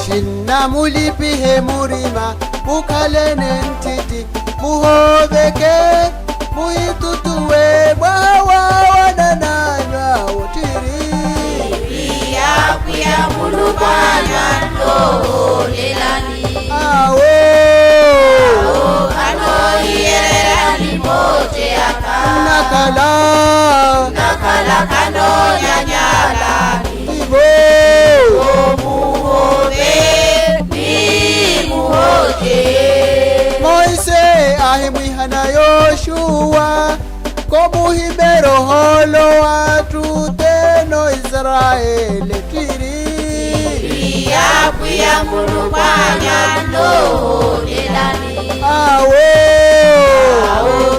Ashinna mulipihe murima mukalene ntiti muhobeke muitutuwe mwawa wanananywa utiri ya kuya mulubanya ndo lelani awo ano yerera limote aka nakala kano nyanyala ibo muhobe ni muhoje Moise ahimwihana Yoshua komuhimero holo watu teno Israeli tiri ya kuya mulubanya ndo lelani awo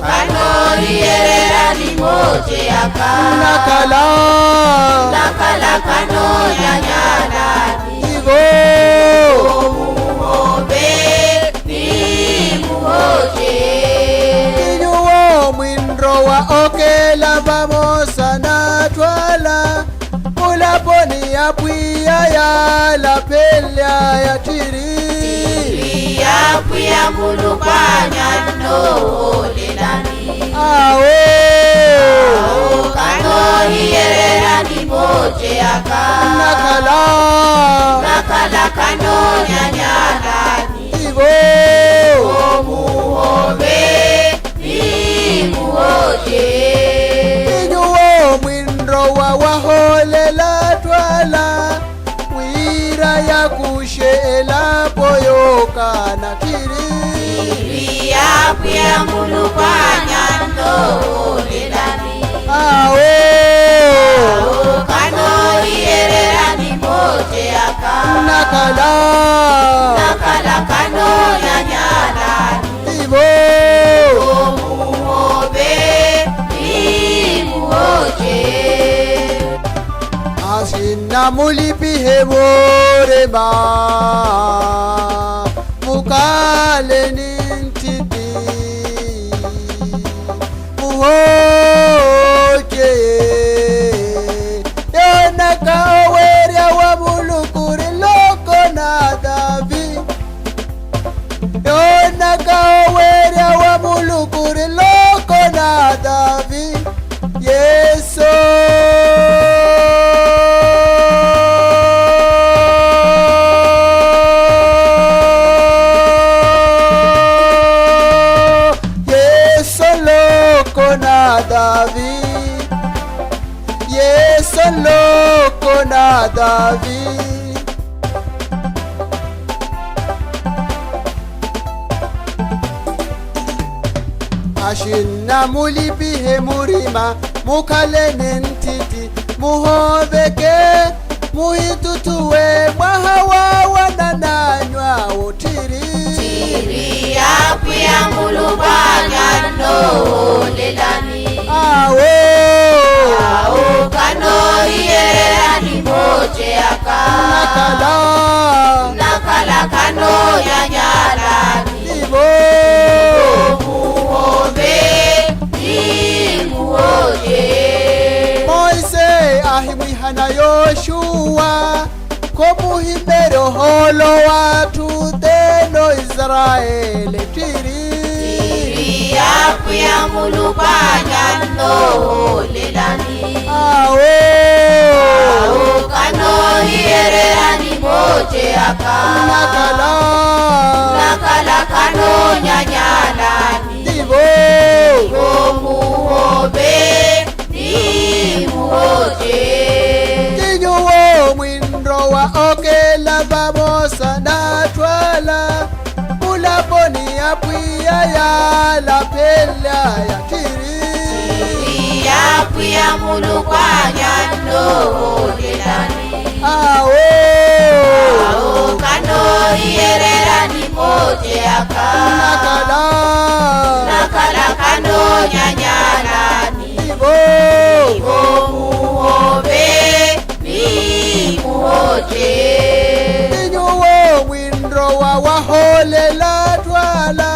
kano yerera limote aka nakala kano nyanyala ibo muhobe ni muhoje inyuwo mwindro wa okela vamosa na twala mulaponi ya pwiya ya la pelya ya tiri ya kuya mulubanya ndo lelani awo kano yerera limote aka nakala kano nyanyala ibo muhobe ni muhoje inyuwo mwindro wa waholela twala wira ya kushela poyoka na tiri ya kuya mulubanya ndo lelani awo kano yerera limote aka nakala kano nyanyala ibo muhobe ni muhoje Ashinna mulipihe morema mukale nintiti muhoje yonaka owerya wa mulukuri loko na Davi yonaka owerya wa mulukuri loko na Davi Yeso Yeso loko na Davi Ashinna mulipihe murima mukalene ntiti muhobeke muitutuwe mwahawa wanananywa utiri ya kuya mulubanya ndo lelani awo kano yerera limote aka nakala kano nyanyala ibo muhobe ni muhoje Moise ahimwihana Yoshua komuhimero holo watu teno Israeli tiri ya kuya mulubanya ndo lelani awo kano yerera limote aka nakala kano nyanyala ibo muhobe ni muhoje inyuwo mwindro wa okela vamosa na twala mulaponi ya pwiya ya la pelya ya tiri ya kuya mulubanya ndo lelani awo kano yerera limote aka nakala kano nyanyala ibo muhobe ni muhoje inyuwo mwindro wa waholela twala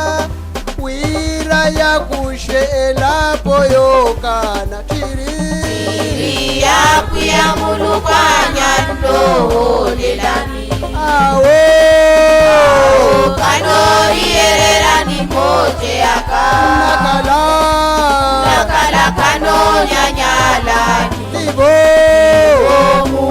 wira ya kushela poyoka na tiri ya kuya mulubanya ndo lelani kano ierera ni moche aka nakala kano nyanyala ni Ibo mu